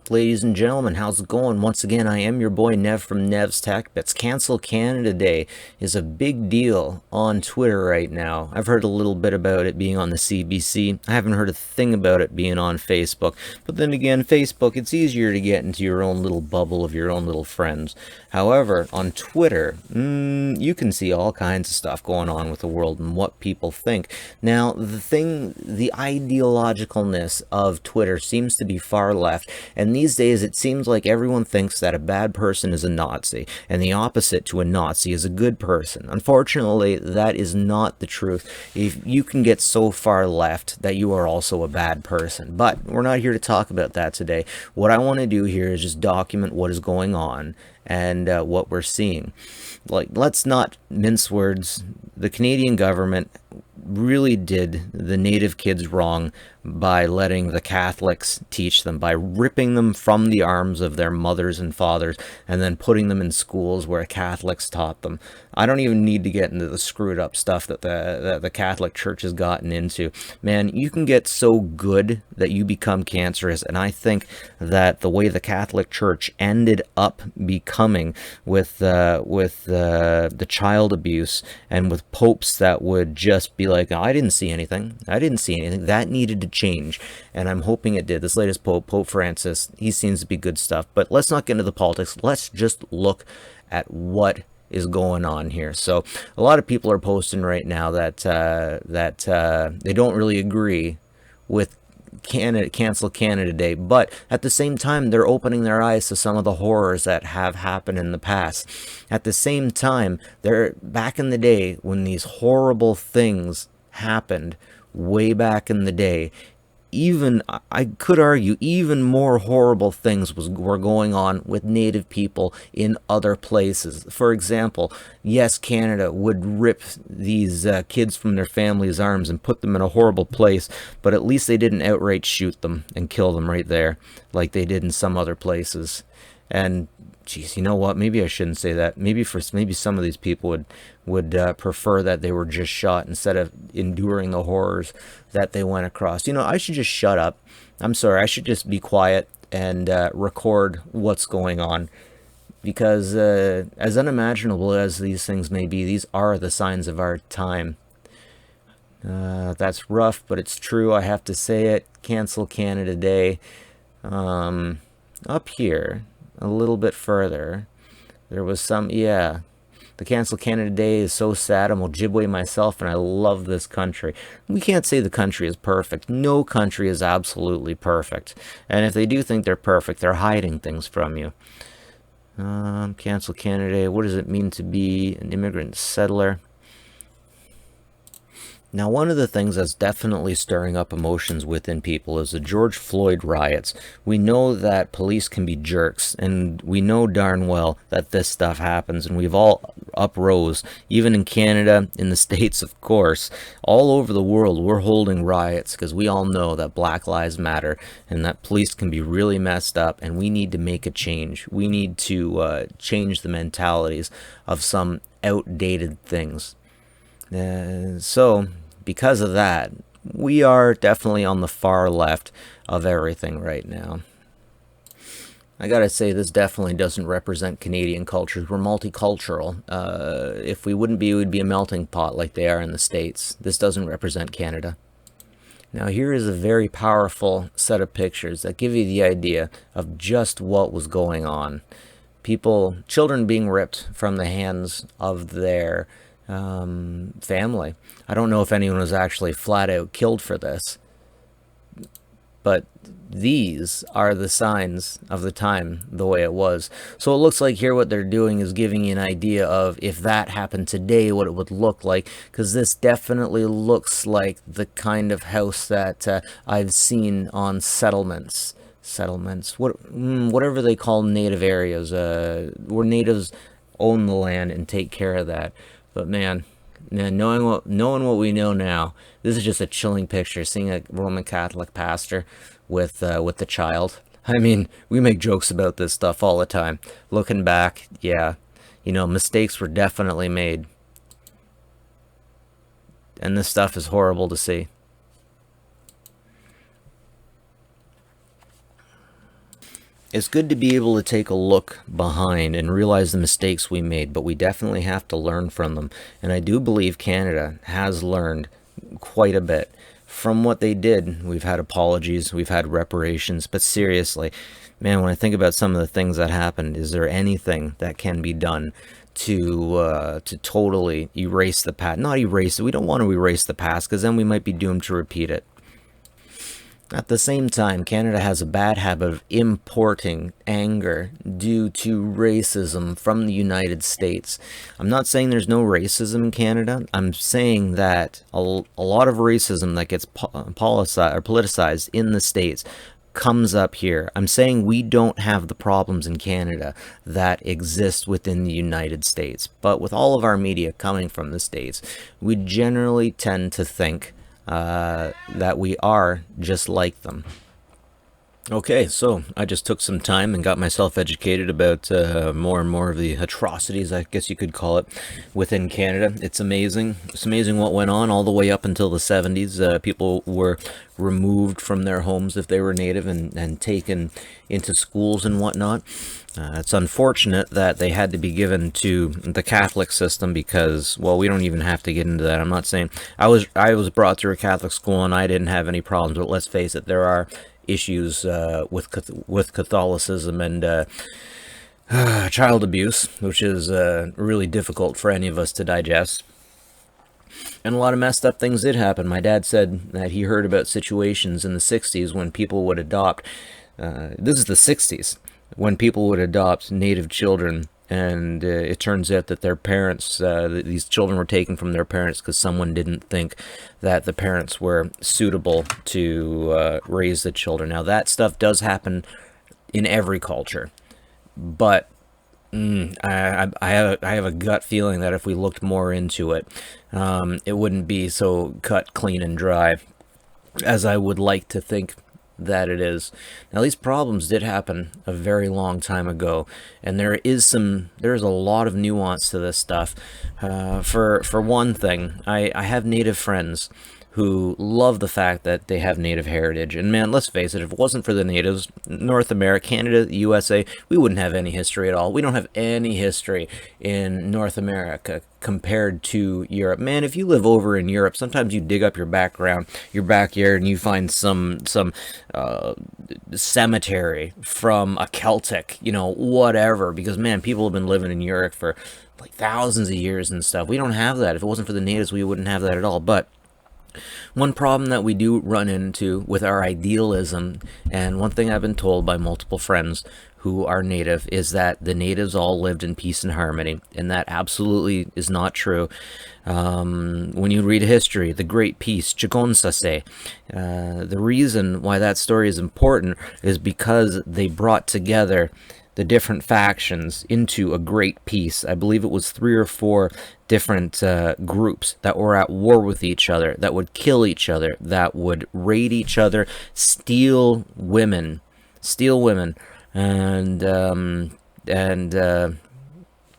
Ladies and gentlemen, how's it going? Once again, I am your boy Nev from Nev's Tech Bits. Cancel Canada Day is a big deal on Twitter right now. I've heard a little bit about it being on the CBC. I haven't heard a thing about it being on Facebook. But then again, Facebook, it's easier to get into your own little bubble of your own little friends. However, on Twitter, you can see all kinds of stuff going on with the world and what people think. Now, the ideologicalness of Twitter seems to be far left, and these days it seems like everyone thinks that a bad person is a Nazi, and the opposite to a Nazi is a good person. Unfortunately, that is not the truth. If you can get so far left that you are also a bad person. But we're not here to talk about that today. What I want to do here is just document what is going on and what we're seeing. Like, let's not mince words. The Canadian government really did the Native kids wrong by letting the Catholics teach them, by ripping them from the arms of their mothers and fathers and then putting them in schools where Catholics taught them. I don't even need to get into the screwed up stuff that the Catholic Church has gotten into. Man, you can get so good that you become cancerous, and I think that the way the Catholic Church ended up becoming with the child abuse and with popes that would just be like, I didn't see anything, that needed to change, and I'm hoping it did. This latest Pope, Pope Francis, he seems to be good stuff. But let's not get into the politics. Let's just look at what is going on here. So a lot of people are posting right now that they don't really agree with Cancel Canada Day, but at the same time they're opening their eyes to some of the horrors that have happened in the past. At the same time, they're back in the day when these horrible things happened way back in the day. Even, I could argue, even more horrible things were going on with Native people in other places. For example, yes, Canada would rip these kids from their families' arms and put them in a horrible place, but at least they didn't outright shoot them and kill them right there like they did in some other places. And geez, you know what? Maybe I shouldn't say that. Maybe some of these people would prefer that they were just shot instead of enduring the horrors that they went across. You know, I should just shut up. I'm sorry. I should just be quiet and record what's going on, because as unimaginable as these things may be, these are the signs of our time. That's rough, but it's true. I have to say it. Cancel Canada Day. Up here, a little bit further, there was some, yeah, the Cancel Canada Day is so sad. I'm Ojibwe myself, and I love this country. We can't say the country is perfect. No country is absolutely perfect. And if they do think they're perfect, they're hiding things from you. Cancel Canada Day. What does it mean to be an immigrant settler? Now, one of the things that's definitely stirring up emotions within people is the George Floyd riots. We know that police can be jerks, and we know darn well that this stuff happens, and we've all uprose, even in Canada, in the States, of course. All over the world, we're holding riots because we all know that Black Lives Matter and that police can be really messed up, and we need to make a change. We need to change the mentalities of some outdated things. So, because of that, we are definitely on the far left of everything right now. I gotta say, this definitely doesn't represent Canadian cultures. We're multicultural. If we wouldn't be, we'd be a melting pot like they are in the States. This doesn't represent Canada. Now, here is a very powerful set of pictures that give you the idea of just what was going on. Children being ripped from the hands of their family. I don't know if anyone was actually flat out killed for this, but these are the signs of the time, the way it was. So it looks like here what they're doing is giving you an idea of if that happened today, what it would look like, because this definitely looks like the kind of house that I've seen on settlements, whatever they call native areas, where natives own the land and take care of that. But man, knowing what we know now, this is just a chilling picture. Seeing a Roman Catholic pastor with the child. I mean, we make jokes about this stuff all the time. Looking back, yeah, mistakes were definitely made, and this stuff is horrible to see. It's good to be able to take a look behind and realize the mistakes we made, but we definitely have to learn from them. And I do believe Canada has learned quite a bit from what they did. We've had apologies, we've had reparations, but seriously, man, when I think about some of the things that happened, is there anything that can be done to totally erase the past? Not erase it. We don't want to erase the past, because then we might be doomed to repeat it. At the same time, Canada has a bad habit of importing anger due to racism from the United States. I'm not saying there's no racism in Canada. I'm saying that a lot of racism that gets politicized in the States comes up here. I'm saying we don't have the problems in Canada that exist within the United States. But with all of our media coming from the States, we generally tend to think that we are just like them. Okay, so I just took some time and got myself educated about more and more of the atrocities, I guess you could call it, within Canada. It's amazing. It's amazing what went on all the way up until the 70s. People were removed from their homes if they were Native and taken into schools and whatnot. It's unfortunate that they had to be given to the Catholic system because, well, we don't even have to get into that. I'm not saying I was brought through a Catholic school and I didn't have any problems, but let's face it, there are issues with Catholicism and child abuse, which is really difficult for any of us to digest. And a lot of messed up things did happen. My dad said that he heard about situations in the 60s when people would adopt, this is the 60s, when people would adopt Native children, and it turns out that their parents, these children were taken from their parents because someone didn't think that the parents were suitable to raise the children. Now, that stuff does happen in every culture, but I have a gut feeling that if we looked more into it, it wouldn't be so cut clean and dry as I would like to think that it is. Now, these problems did happen a very long time ago, and there's a lot of nuance to this stuff. For one thing, I have Native friends who love the fact that they have Native heritage. And man, let's face it, if it wasn't for the Natives, North America, Canada, the USA, we wouldn't have any history at all. We don't have any history in North America compared to Europe. Man, if you live over in Europe, sometimes you dig up your backyard, and you find some cemetery from a Celtic, whatever, because man, people have been living in Europe for like thousands of years and stuff. We don't have that. If it wasn't for the Natives, we wouldn't have that at all. But one problem that we do run into with our idealism, and one thing I've been told by multiple friends who are Native, is that the Natives all lived in peace and harmony, and that absolutely is not true. When you read history, the Great Peace, Chigonsase, the reason why that story is important is because they brought together the different factions into a great peace. I believe it was 3 or 4 different groups that were at war with each other, that would kill each other, that would raid each other, steal women, and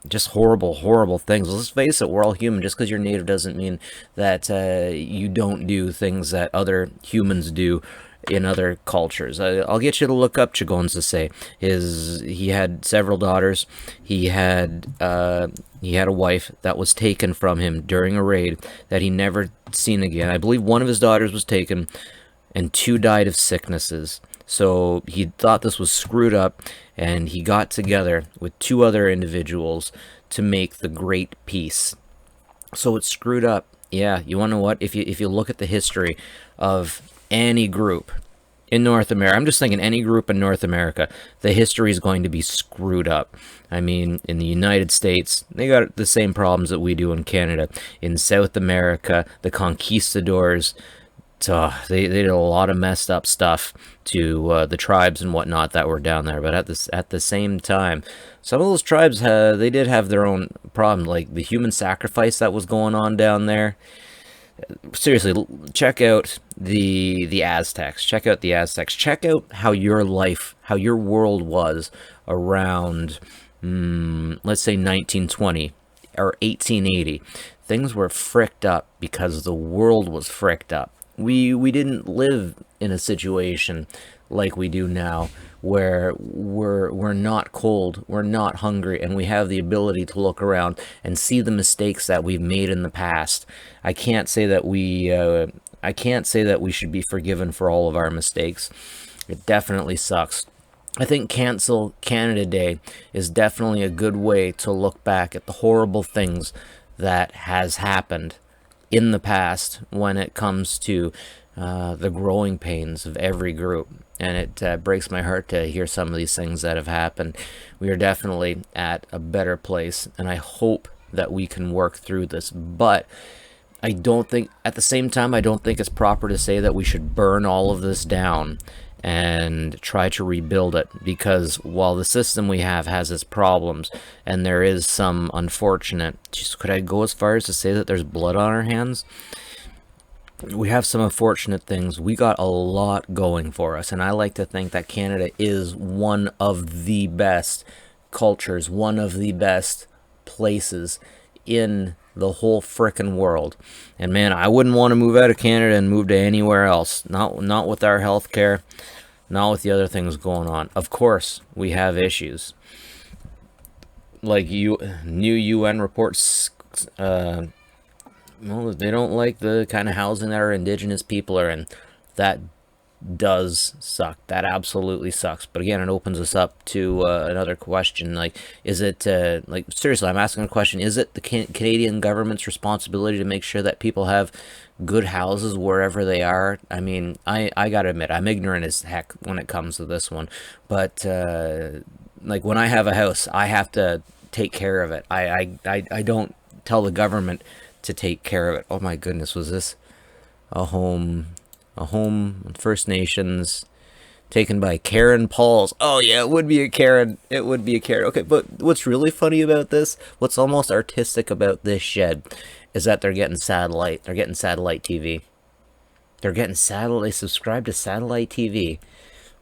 just horrible things. Let's face it, we're all human. Just because you're Native doesn't mean that you don't do things that other humans do in other cultures. I'll get you to look up Chigonsase. He had several daughters. He had a wife that was taken from him during a raid that he never seen again. I believe one of his daughters was taken and 2 died of sicknesses. So he thought this was screwed up, and he got together with 2 other individuals to make the Great Peace. So it's screwed up. Yeah, you want to know what? If you look at the history of any group in North America, I'm just thinking any group in North America, the history is going to be screwed up. I mean, in the United States, they got the same problems that we do in Canada. In South America, the conquistadors, they did a lot of messed up stuff to the tribes and whatnot that were down there. But at the same time, some of those tribes, they did have their own problem, like the human sacrifice that was going on down there. Seriously, check out the Aztecs. Check out the Aztecs. Check out how your world was around, let's say 1920 or 1880. Things were fricked up because the world was fricked up. We didn't live in a situation like we do now, where we're not cold, we're not hungry, and we have the ability to look around and see the mistakes that we've made in the past. I can't say that we should be forgiven for all of our mistakes. It definitely sucks. I think Cancel Canada Day is definitely a good way to look back at the horrible things that has happened in the past when it comes to the growing pains of every group. And it breaks my heart to hear some of these things that have happened. We are definitely at a better place, and I hope that we can work through this. But I don't think, at the same time, I don't think it's proper to say that we should burn all of this down and try to rebuild it, because while the system we have has its problems and there is some unfortunate, could I go as far as to say that there's blood on our hands? We have some unfortunate things. We got a lot going for us, and I like to think that Canada is one of the best cultures, one of the best places in the whole frickin' world. And man, I wouldn't want to move out of Canada and move to anywhere else. Not with our healthcare, not with the other things going on. Of course, we have issues. Like new UN reports, well, they don't like the kind of housing that our Indigenous people are in. That does suck. That absolutely sucks. But again, it opens us up to another question. Like, is it like, seriously, I'm asking a question, is it the Canadian government's responsibility to make sure that people have good houses wherever they are? I mean, I gotta admit, I'm ignorant as heck when it comes to this one, but like, when I have a house, I have to take care of it. I don't tell the government to take care of it. Oh my goodness, was this a home First Nations taken by Karen Pauls? Oh yeah, it would be a Karen. It would be a Karen. Okay, but what's really funny about this, what's almost artistic about this shed, is that they're getting satellite. They're getting satellite TV. They're getting satellite. They subscribe to satellite TV.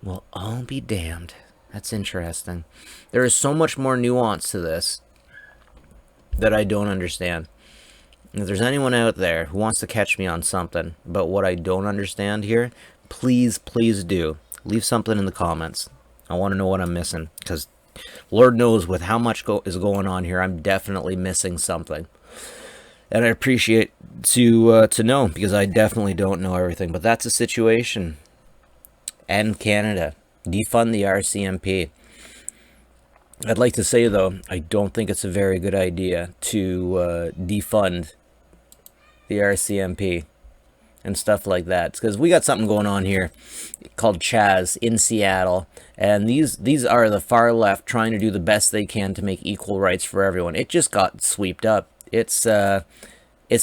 Well, I'll be damned. That's interesting. There is so much more nuance to this that I don't understand. If there's anyone out there who wants to catch me on something about what I don't understand here, please do. Leave something in the comments. I want to know what I'm missing, because Lord knows with how much is going on here, I'm definitely missing something. And I appreciate to know, because I definitely don't know everything. But that's the situation. And Canada. Defund the RCMP. I'd like to say, though, I don't think it's a very good idea to defund the RCMP and stuff like that, because we got something going on here called Chaz in Seattle, and these are the far left trying to do the best they can to make equal rights for everyone. It just got swept up. It's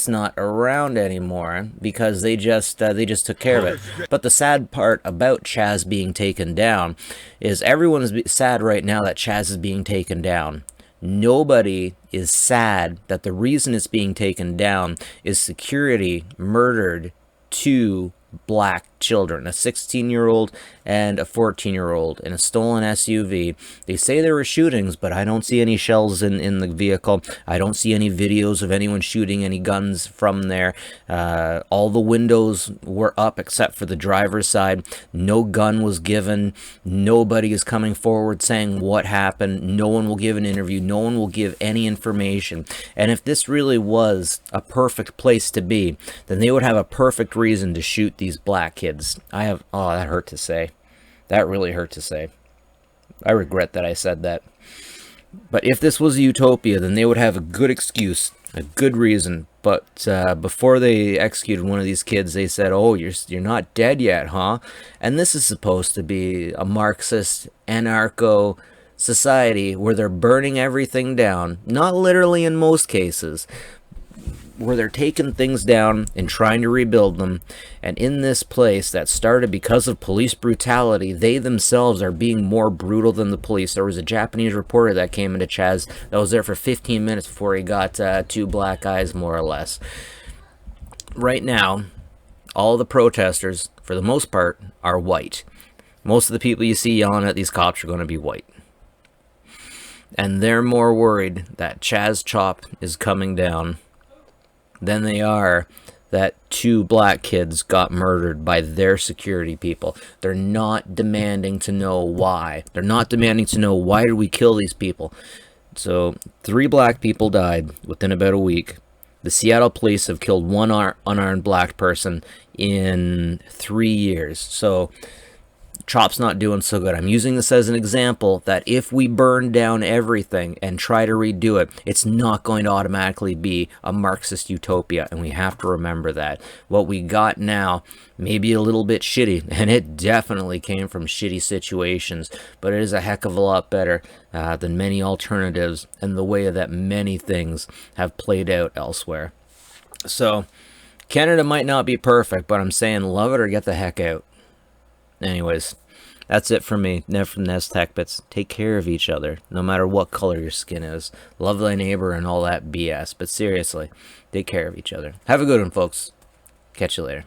not around anymore because they just took care of it. But the sad part about Chaz being taken down is everyone's sad right now that Chaz is being taken down. Nobody is sad that the reason it's being taken down is security murdered two black children, a 16-year-old and a 14-year-old, in a stolen SUV. They say there were shootings, but I don't see any shells in the vehicle. I don't see any videos of anyone shooting any guns from there. All the windows were up except for the driver's side. No gun was given. Nobody is coming forward saying what happened. No one will give an interview. No one will give any information. And if this really was a perfect place to be, then they would have a perfect reason to shoot these black kids. That hurt to say. That really hurt to say. I regret that I said that. But if this was a utopia, then they would have a good excuse, a good reason. But before they executed one of these kids, they said, "Oh, you're not dead yet, huh?" And this is supposed to be a Marxist, anarcho society where they're burning everything down. Not literally in most cases, where they're taking things down and trying to rebuild them. And in this place that started because of police brutality, they themselves are being more brutal than the police. There was a Japanese reporter that came into Chaz that was there for 15 minutes before he got two black eyes, more or less. Right now, all the protesters, for the most part, are white. Most of the people you see yelling at these cops are going to be white. And they're more worried that Chaz Chop is coming down than they are that 2 black kids got murdered by their security people. They're not demanding to know why. They're not demanding to know why did we kill these people. So 3 black people died within about a week. The Seattle police have killed 1 unarmed black person in 3 years. So CHOP's not doing so good. I'm using this as an example that if we burn down everything and try to redo it, it's not going to automatically be a Marxist utopia, and we have to remember that. What we got now may be a little bit shitty, and it definitely came from shitty situations, but it is a heck of a lot better than many alternatives and the way that many things have played out elsewhere. So, Canada might not be perfect, but I'm saying love it or get the heck out. Anyways, that's it for me. Nev from Nev's Tech Bits. Take care of each other, no matter what color your skin is. Love thy neighbor and all that BS. But seriously, take care of each other. Have a good one, folks. Catch you later.